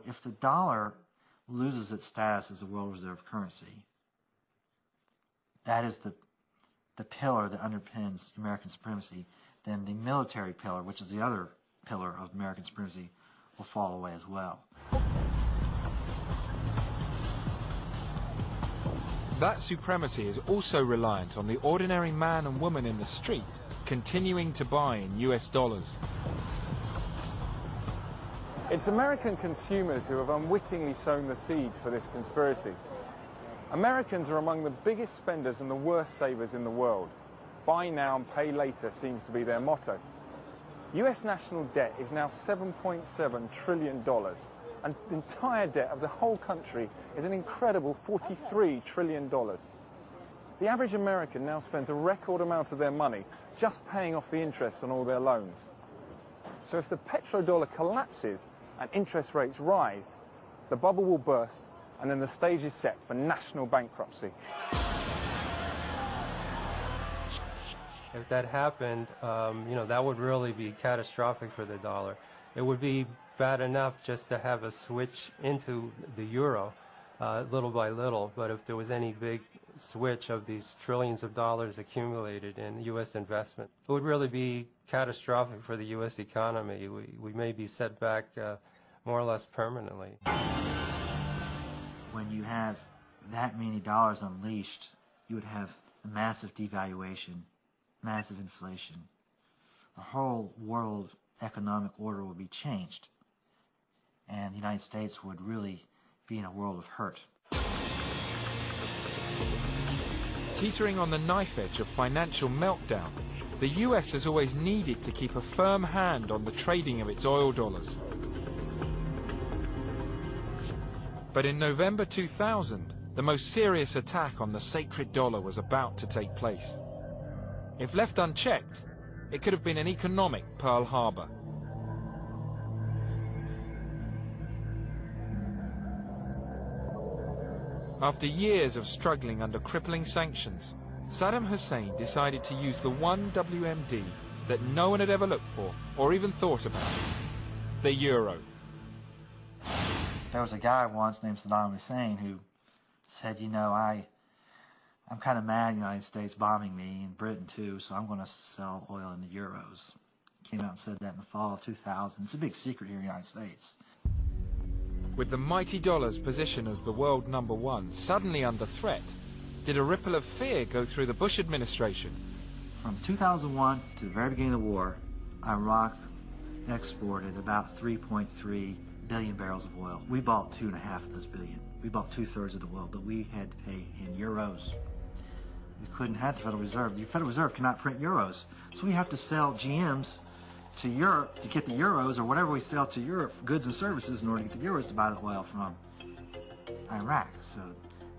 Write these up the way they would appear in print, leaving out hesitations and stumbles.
If the dollar loses its status as a world reserve currency, that is the pillar that underpins American supremacy, then the military pillar, which is the other pillar of American supremacy, will fall away as well. That supremacy is also reliant on the ordinary man and woman in the street continuing to buy in US dollars. It's American consumers who have unwittingly sown the seeds for this conspiracy. Americans are among the biggest spenders and the worst savers in the world. Buy now and pay later seems to be their motto. US national debt is now $7.7 trillion, and the entire debt of the whole country is an incredible $43 trillion. The average American now spends a record amount of their money just paying off the interest on all their loans. So if the petrodollar collapses and interest rates rise, the bubble will burst, and then the stage is set for national bankruptcy. If that happened, that would really be catastrophic for the dollar. It would be bad enough just to have a switch into the euro little by little, but if there was any big switch of these trillions of dollars accumulated in U.S. investment, it would really be catastrophic for the U.S. economy. We may be set back more or less permanently. When you have that many dollars unleashed, you would have a massive devaluation, massive inflation. The whole world economic order would be changed, and the United States would really be in a world of hurt. Teetering on the knife edge of financial meltdown, the US has always needed to keep a firm hand on the trading of its oil dollars. But in November 2000, the most serious attack on the sacred dollar was about to take place. If left unchecked, it could have been an economic Pearl Harbor. After years of struggling under crippling sanctions, Saddam Hussein decided to use the one WMD that no one had ever looked for or even thought about: the euro. There was a guy once named Saddam Hussein who said, I'm kind of mad the United States bombing me, and Britain too, so I'm going to sell oil in the euros. Came out and said that in the fall of 2000. It's a big secret here in the United States. With the mighty dollar's position as the world #1 suddenly under threat, did a ripple of fear go through the Bush administration? From 2001 to the very beginning of the war, Iraq exported about 3.3 billion barrels of oil. We bought 2.5 of those billion. We bought 2/3 of the oil, but we had to pay in euros. We couldn't have the Federal Reserve. The Federal Reserve cannot print euros, so we have to sell GMs to Europe to get the euros, or whatever we sell to Europe for goods and services in order to get the euros to buy the oil from Iraq. So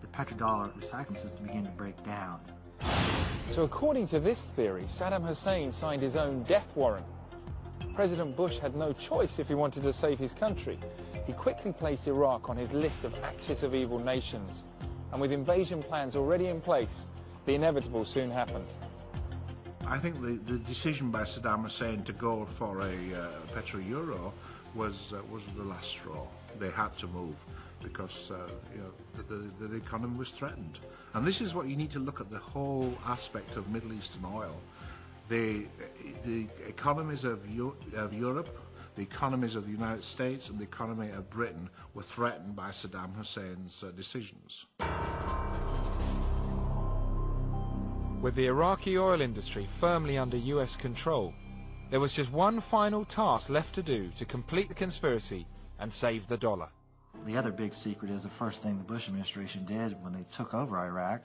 the petrodollar recycling system began to break down. So according to this theory, Saddam Hussein signed his own death warrant. President Bush had no choice if he wanted to save his country. He quickly placed Iraq on his list of axis of evil nations. And with invasion plans already in place, the inevitable soon happened. I think the decision by Saddam Hussein to go for a petro-euro was the last straw. They had to move because the economy was threatened. And this is what you need to look at: the whole aspect of Middle Eastern oil. The economies of Europe, the economies of the United States, and the economy of Britain were threatened by Saddam Hussein's decisions. With the Iraqi oil industry firmly under US control, there was just one final task left to do to complete the conspiracy and save the dollar. The other big secret is the first thing the Bush administration did when they took over Iraq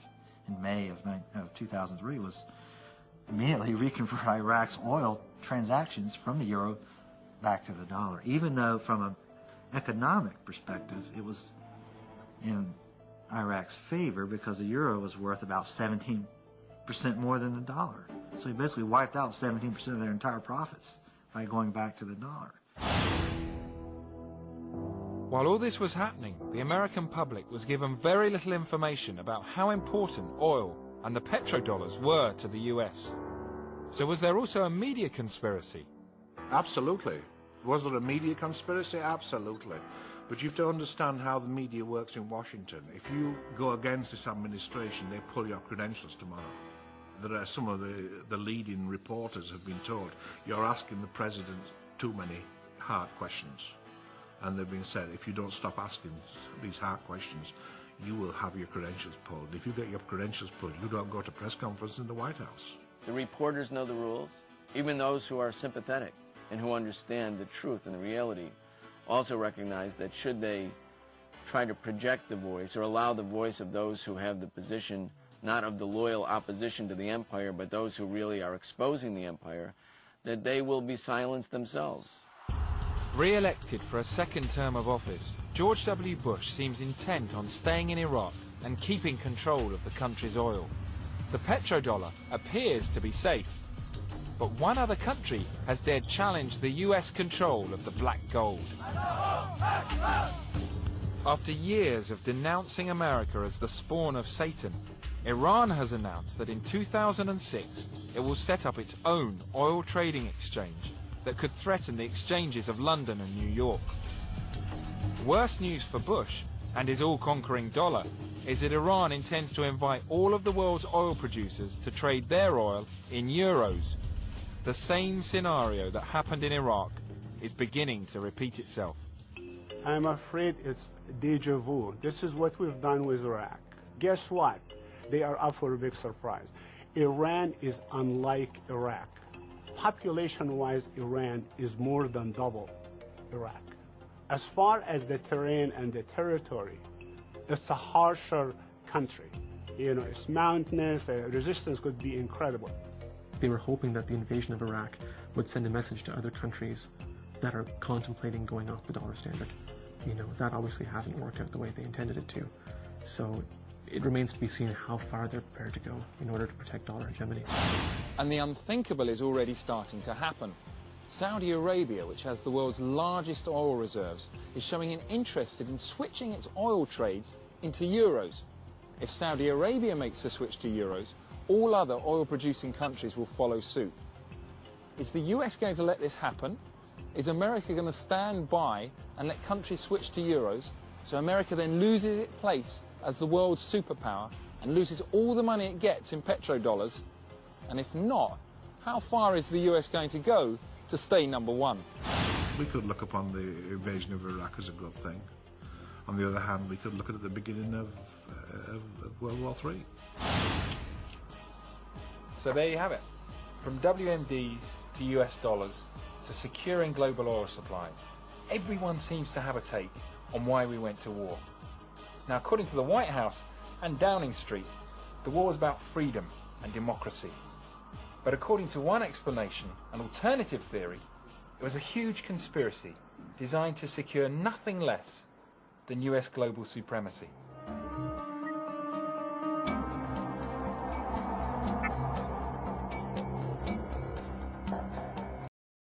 in May of 2003 was immediately reconvert Iraq's oil transactions from the euro back to the dollar, even though from an economic perspective it was in Iraq's favor because the euro was worth about 17% more than the dollar. So he basically wiped out 17% of their entire profits by going back to the dollar. While all this was happening, the American public was given very little information about how important oil and the petrodollars were to the US. So was there also a media conspiracy? Absolutely. Was there a media conspiracy? Absolutely. But you have to understand how the media works in Washington. If you go against this administration, they pull your credentials tomorrow. There are some of the leading reporters have been told, you're asking the president too many hard questions. And they've been said, if you don't stop asking these hard questions, you will have your credentials pulled. If you get your credentials pulled, you don't go to press conference in the White House. The reporters know the rules, even those who are sympathetic and who understand the truth and the reality also recognize that should they try to project the voice or allow the voice of those who have the position not of the loyal opposition to the empire, but those who really are exposing the empire, that they will be silenced themselves. Re-elected for a second term of office, George W. Bush seems intent on staying in Iraq and keeping control of the country's oil. The petrodollar appears to be safe, but one other country has dared challenge the US control of the black gold. After years of denouncing America as the spawn of Satan, Iran has announced that in 2006 it will set up its own oil trading exchange that could threaten the exchanges of London and New York. Worse news for Bush and his all-conquering dollar is that Iran intends to invite all of the world's oil producers to trade their oil in euros. The same scenario that happened in Iraq is beginning to repeat itself. I'm afraid it's deja vu. This is what we've done with Iraq. Guess what? They are up for a big surprise. Iran is unlike Iraq. Population-wise, Iran is more than double Iraq. As far as the terrain and the territory, it's a harsher country. You know, it's mountainous, resistance could be incredible. They were hoping that the invasion of Iraq would send a message to other countries that are contemplating going off the dollar standard. You know, that obviously hasn't worked out the way they intended it to. So it remains to be seen how far they're prepared to go in order to protect dollar hegemony. And the unthinkable is already starting to happen. Saudi Arabia, which has the world's largest oil reserves, is showing an interest in switching its oil trades into euros. If Saudi Arabia makes the switch to euros, all other oil-producing countries will follow suit. Is the US going to let this happen? Is America going to stand by and let countries switch to euros, so America then loses its place as the world's superpower and loses all the money it gets in petrodollars? And if not, how far is the US going to go to stay number one? We could look upon the invasion of Iraq as a good thing. On the other hand, we could look at the beginning of World War III. So there you have it. From WMDs to US dollars to securing global oil supplies, everyone seems to have a take on why we went to war. Now, according to the White House and Downing Street, the war was about freedom and democracy. But according to one explanation, an alternative theory, it was a huge conspiracy designed to secure nothing less than US global supremacy.